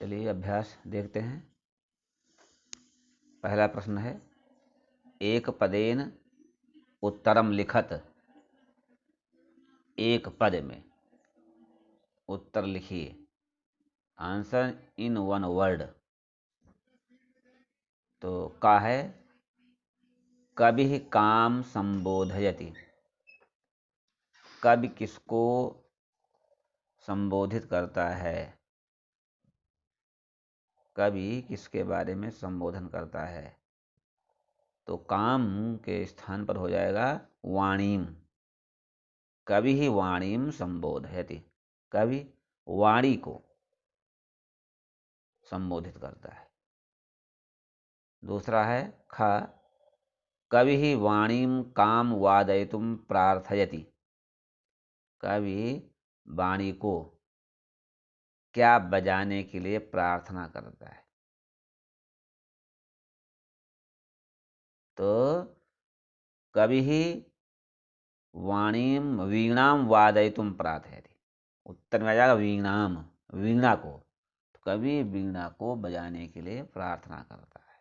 चलिए अभ्यास देखते हैं। पहला प्रश्न है, एक पदेन उत्तरम लिखत। एक पद में उत्तर लिखिए। Answer in one word. तो का है, कवि काम संबोधयति। कवि किसको संबोधित करता है? कवि किसके बारे में संबोधन करता है? तो काम के स्थान पर हो जाएगा वाणीम। कवि ही वाणीम संबोधयति। कवि वाणी को संबोधित करता है। दूसरा है ख, कवि ही वाणीम काम वादयितुम प्रार्थयति। कवि वाणी को क्या बजाने के लिए प्रार्थना करता है? तो कवि ही वाणीम वीणाम वादयितुम प्रार्थयति। उत्तर में आ जाएगा वीणाम, वीणा को। तो कवि वीणा को बजाने के लिए प्रार्थना करता है।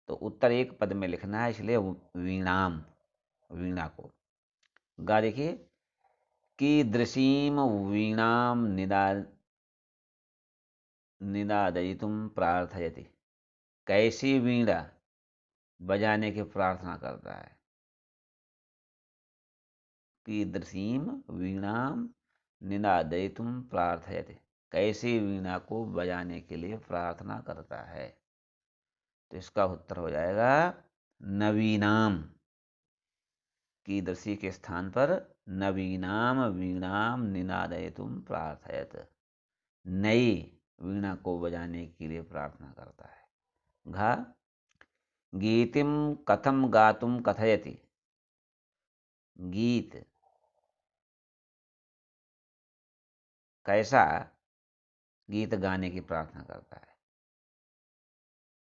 तो उत्तर एक पद में लिखना है, इसलिए वीणाम, वीणा को। गा देखिए, कीदृशीम वीणाम निनादयितुम प्रार्थयति। कैसी वीणा बजाने की प्रार्थना करता है? कीदृशीम वीणाम निनादयितुम प्रार्थयति। कैसी वीणा को बजाने के लिए प्रार्थना करता है? तो इसका उत्तर हो जाएगा नवीनाम। कीदृशी के स्थान पर नवीनाम वीणाम निनादयितुम प्रार्थयत। नई वीणा को बजाने के लिए प्रार्थना करता है। घा, गीतिम कथम गातुम कथयति। गीत कैसा गीत गाने की प्रार्थना करता है?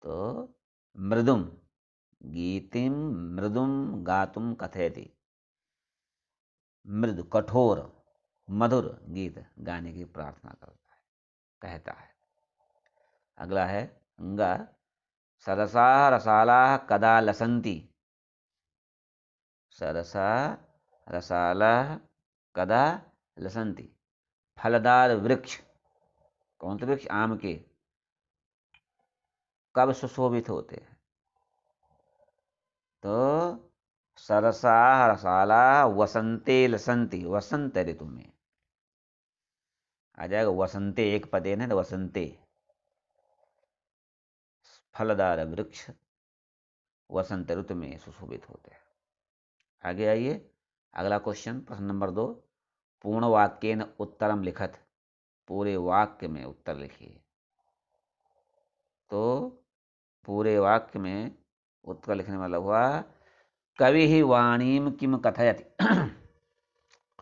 तो मृदुम, गीतिम मृदुम गातुम कथयति। मृदु कठोर मधुर गीत गाने की प्रार्थना करता है, कहता है। अगला है गा, सरसा रसाला कदा लसंती। सरसा रसाला कदा लसंती। फलदार वृक्ष, कौन से वृक्ष? आम के, कब सुशोभित होते हैं? तो सरसा रसाला वसंते लसंती। वसंत ऋतु में आ जाएगा। वसंते एक पदे न, तो वसंते। फलदार वृक्ष वसंत ऋतु में सुशोभित होते हैं। आगे आइए, अगला क्वेश्चन, प्रश्न नंबर 2। पूर्ण वाक्येन उत्तरम लिखत। पूरे वाक्य में उत्तर लिखिए। तो पूरे वाक्य में उत्तर लिखने वाला हुआ, कवि ही वाणीम किम कथयति।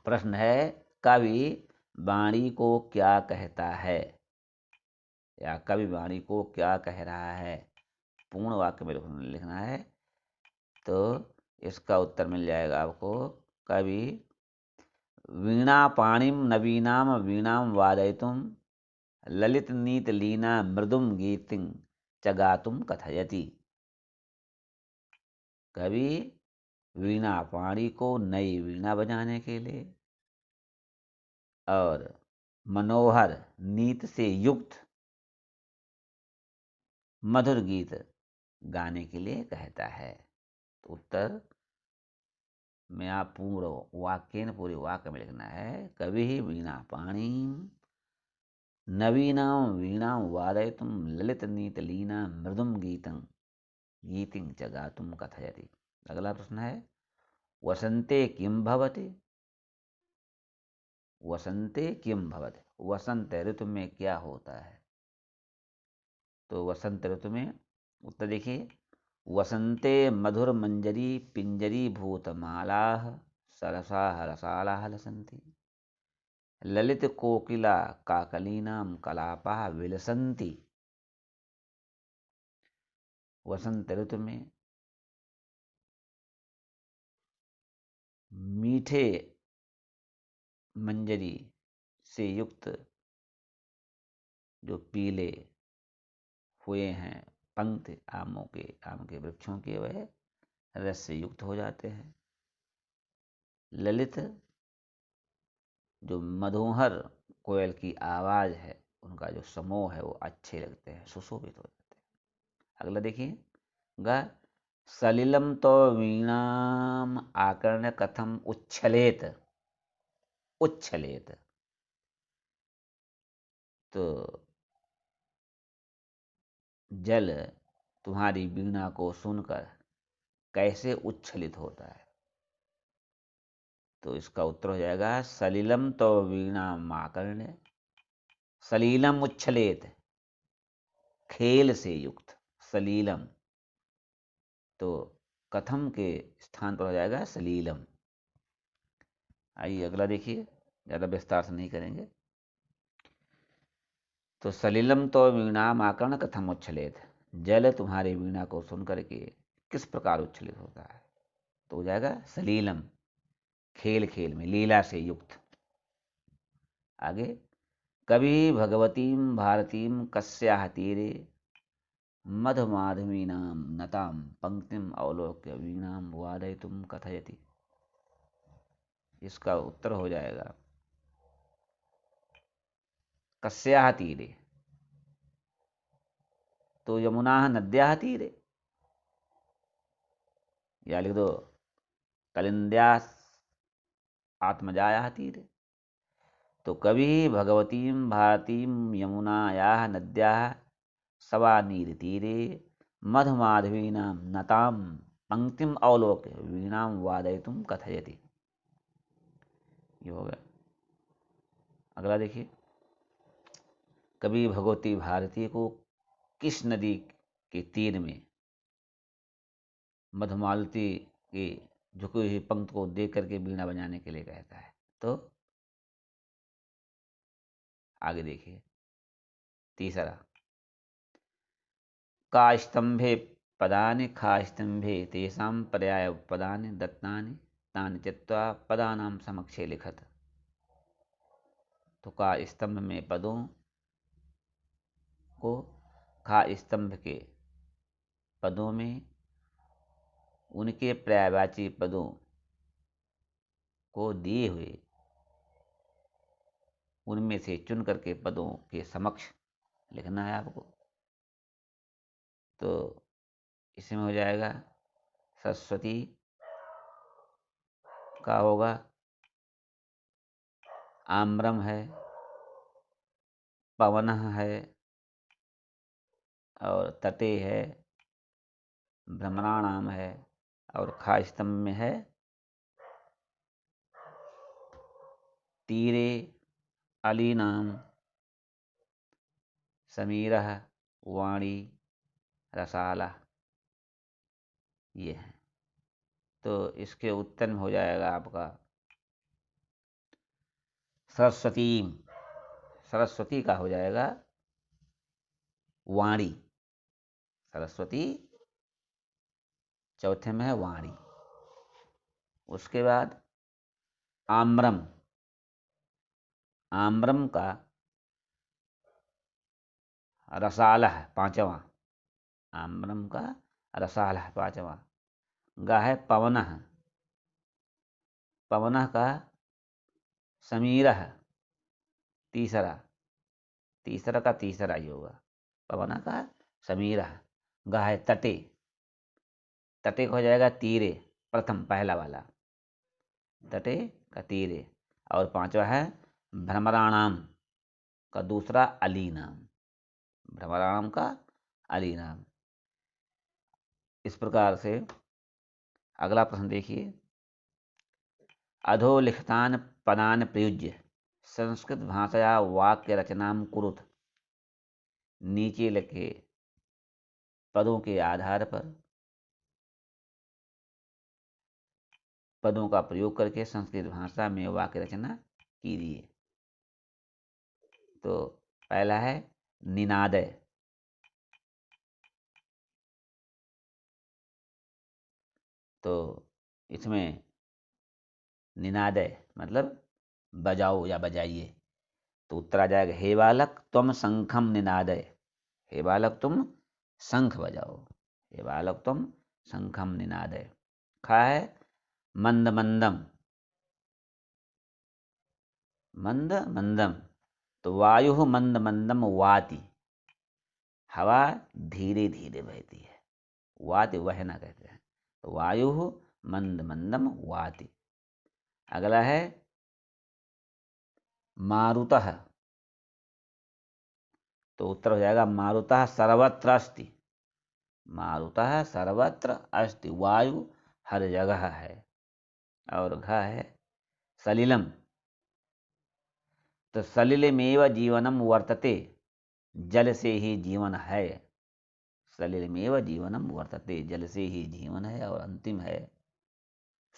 प्रश्न है, कवि वाणी को क्या कहता है, या कवि वाणी को क्या कह रहा है? पूर्ण वाक्य में लिखना है। तो इसका उत्तर मिल जाएगा आपको, कवि वीणा पाणिम नवीनाम वीणाम वादयितुम ललित नीत लीना मृदुम गीतिं च गातुम कथयति। कवि वीणा पाणी को नई वीणा बजाने के लिए और मनोहर नीत से युक्त मधुर गीत गाने के लिए कहता है। तो उत्तर में आप पूर्ण वाक्य न पूरे वाक्य में लिखना है, कवि ही वीणा पाणी नवीनाम वीणाम वादयितुम ललित नीत लीना मृदुम गीतं गीतिं च गातुम कथयति। अगला प्रश्न है, वसंते किम भवति। वसंते किम भवति। वसंत ऋतु में क्या होता है? तो वसंत ऋतु में उत्तर देखिए, वसंते मधुर मंजरी पिंजरी भूतमाला सरसा रसाला लसंती ललित कोकिला काकलीनाम कलापा विलसंती। वसंत ऋतु में मीठे मंजरी से युक्त जो पीले हुए हैं पंख आम के वृक्षों के, वह रस से युक्त हो जाते हैं। ललित जो मधुहर कोयल की आवाज है, उनका जो समूह है वो अच्छे लगते हैं, सुशोभित हो जाते हैं। अगला देखिए, गा सलिलम तो वीणाम आकर्ण कथम उच्छलेत। उच्छलेत तो जल तुम्हारी वीणा को सुनकर कैसे उच्छलित होता है। तो इसका उत्तर हो जाएगा सलिलम तो वीणा माकर्ण, सलीलम उच्छलेत, खेल से युक्त। सलीलम तो कथम के स्थान पर हो जाएगा सलीलम। आइए अगला देखिए, ज़्यादा विस्तार से नहीं करेंगे। तो सलिलम तो वीणा माकर्ण कथम उच्छलेत, जल तुम्हारे वीणा को सुन करके किस प्रकार उच्छलित होता है। तो हो जाएगा सलीलम, खेल खेल में, लीला से युक्त। आगे, कभी भगवतीम भारतीम कस्याः तीरे मधमाधवीनाम नताम पंक्तिम अवलोक्य वीणाम वादयितुम कथयति। इसका उत्तर हो जाएगा कस्याः तीरे, तो यमुना नद्याः तीरे, या लिख दो कलिंद्यास आत्मजायाः तीरे। तो कभी भगवतीम भारतीम यमुनायाः नद्याः सवानीरतीरे मधमाधवीनां नतां पंक्तिम अवलोक्य वीणां वादयितुम कथयति। ये हो गया। अगला देखिए, कभी भगवती भारती को किस नदी के तीर में मधुमालती के झुकी हुई पंक्त को देख करके वीणा बजाने के लिए कहता है। तो आगे देखिए, तीसरा, का स्तंभे पदानि खा स्तंभे तेषां पर्याय पदानि दत्तानि तानि त्यक्त्वा पदानां समक्षे लिखत। तो का स्तंभ में पदों को, खा स्तंभ के पदों में उनके पर्यायवाची पदों को दिए हुए, उनमें से चुन करके पदों के समक्ष लिखना है आपको। तो इसमें हो जाएगा सरस्वती का होगा, आम्रम है, पवन है, और तटे है, भ्रमराणाम है, और खा स्तंभ में है तीरे, अलीनाम, समीरः, वाणी, रसाला, ये है। तो इसके उत्तर में हो जाएगा आपका सरस्वती। सरस्वती का हो जाएगा वाणी, सरस्वती चौथे में है वाणी। उसके बाद आम्रम, आम्रम का रसालह पांचवा, आम्रम का रसालह पांचवा। गा है पवनः, पवनः का समीरः तीसरा, तीसरा का तीसरा ही होगा, पवनः का समीरः। गा है तटे, तटे का हो जाएगा तीरे, प्रथम पहला वाला, तटे का तीरे। और पांचवा है भ्रमराणाम का दूसरा अलीनाम, भ्रमराणाम का अलीनाम। इस प्रकार से अगला प्रश्न देखिए, अधोलिखितान पदान प्रयुज्य संस्कृत भाषया वाक्य रचनाम कुरुत। नीचे लिखे पदों के आधार पर पदों का प्रयोग करके संस्कृत भाषा में वाक्य रचना कीजिए। तो पहला है निनादय, तो इसमें निनादय मतलब बजाओ या बजाइए। तो उत्तर आ जाएगा हे बालक तुम शंखम निनादय। हे बालक तुम शंख बजाओ। हे बालक तुम शंखम निनादय। खा है मंद मंदम। मंद मंदम तो वायु मंद मंदम वाति। हवा धीरे धीरे बहती है। वाति वहना कहते हैं। तो वायु मंद मंदम वाति। अगला है मारुतः। तो उत्तर हो जाएगा मारुतः सर्वत्र अस्ति। मारुतः सर्वत्र अस्ति। वायु हर जगह है। और घ है सलिलम। तो सलिलमेव जीवनम वर्तते। जल से ही जीवन है। सलिलमेव जीवनम वर्तते। जल से ही जीवन है। और अंतिम है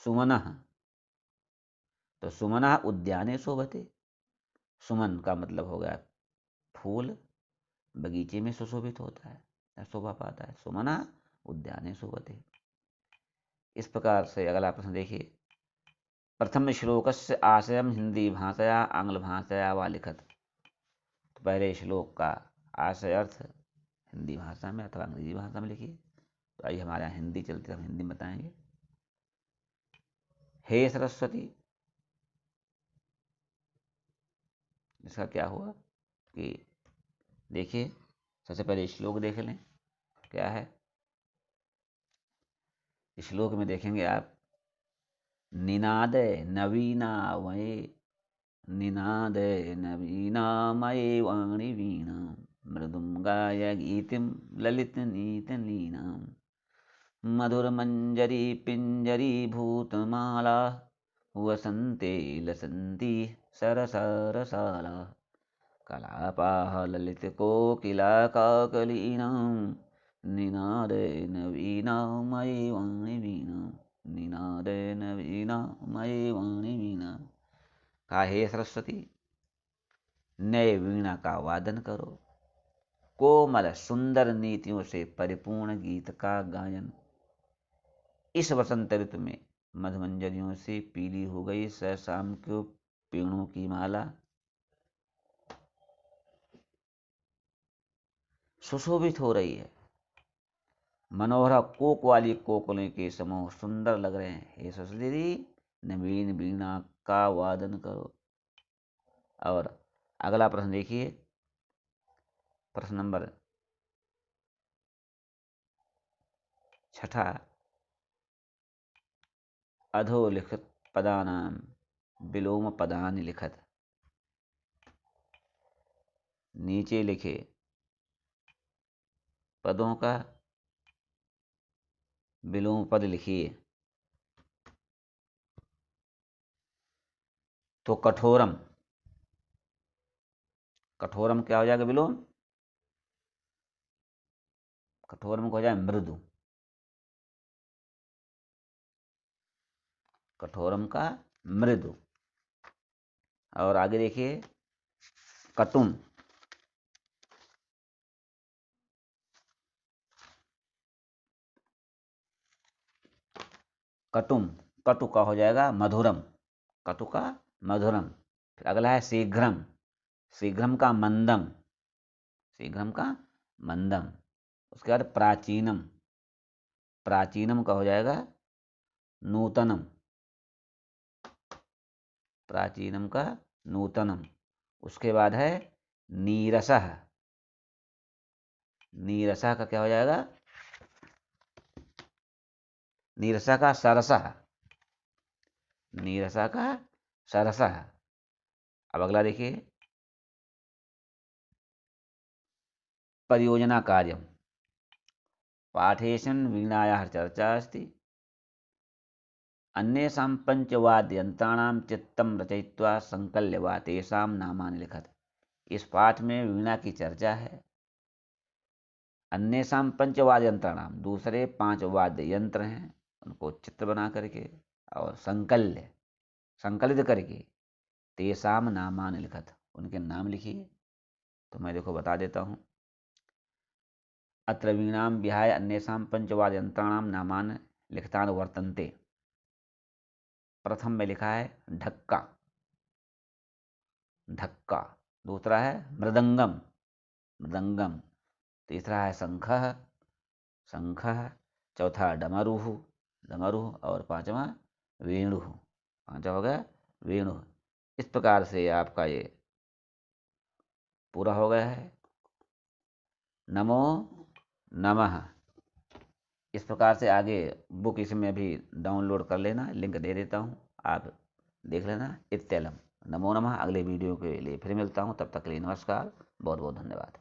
सुमनः। तो सुमनः उद्याने शोभते। सुमन का मतलब हो गया फूल बगीचे में सुशोभित होता है, शोभा पाता है। सुमनः उद्याने शोभते। इस प्रकार से अगला प्रश्न देखिए। प्रथम श्लोकस्य आशयम हिंदी भाषया आंग्ल भाषया वा लिखत। तो पहले श्लोक का आशय अर्थ हिंदी भाषा में अथवा अंग्रेजी भाषा में लिखिए। तो आइए हमारे यहाँ हिंदी चलती है, हम हिंदी में बताएंगे। हे सरस्वती। इसका क्या हुआ कि देखिए सबसे पहले श्लोक देख लें क्या है। श्लोक में देखेंगे आप निनाद नवीना वये। निनाद नवीना मये वाणी वीणा मृदुम गाय गीतिम ललित नीत लीना मधुर मंजरी पिंजरी भूतमाला वसंते लसंती सरसरसाला कलापाः ललित कोकिला काकलीनां निनादे नवीना मयि वाणी वीणा। निनादे नवीना मयि वाणी वीणा। कहा हे सरस्वती नए वीणा का वादन करो। कोमल सुंदर नीतियों से परिपूर्ण गीत का गायन। इस वसंत ऋतु में मधुमंजरियों से पीली हो गई शाम के पेड़ों की माला सुशोभित हो रही है। मनोहर कोक वाली कोकिलों के समूह सुंदर लग रहे हैं। हे सरस्वती नवीन वीणा का वादन करो। और अगला प्रश्न देखिए। प्रश्न नंबर 6 अधोलिखित पदानां विलोम पदानि लिखत। नीचे लिखे पदों का विलोम पद लिखिए। तो कठोरम। कठोरम क्या हो जाएगा विलोम? कठोरम को हो जाए मृदु। कठोरम का मृदु। और आगे देखिए कटुम। कटुम कटु का हो जाएगा मधुरम। कटु का मधुरम। फिर अगला है शीघ्रम। शीघ्रम का मंदम। शीघ्रम का मंदम। उसके बाद प्राचीनम। प्राचीनम का हो जाएगा नूतनम। प्राचीनम का नूतनम। उसके बाद है नीरसः। नीरसः का क्या हो जाएगा? नीरसा का सरसः। नीरसा का सरसः। अब अगला देखिए परियोजना कार्यम। पाठेषण वीणायाः चर्चा अस्ति। अन्येषां पंचवाद्ययंत्राणां चित्तं रचयित्वा संकल्यवा तेषां नामानि लिखत। इस पाठ में वीणा की चर्चा है। अन्येषां पंचवाद्ययंत्राणां दूसरे 5 वाद्य यंत्र हैं उनको चित्र बना करके और संकलित करके तेषां नामानि लिखत उनके नाम लिखिए। तो मैं देखो बता देता हूँ। अत्र वीणां विहाय अन्येषां पंचवाद्ययंत्राणां नामानि लिखितानि वर्तन्ते। प्रथम में लिखा है ढक्का। ढक्का दूसरा है मृदंगम, मृदंगम। तीसरा है शंखः, शंखः। चौथा डमरुः, डमरुः। और पांचवा वेणुः, पांचवा हो गया वेणुः। इस प्रकार से आपका ये पूरा हो गया है। नमो नमः। इस प्रकार से आगे बुक इसमें भी डाउनलोड कर लेना, लिंक दे देता हूँ, आप देख लेना। इत्यलम। नमो नमः। अगले वीडियो के लिए फिर मिलता हूँ, तब तक के लिए नमस्कार, बहुत बहुत धन्यवाद।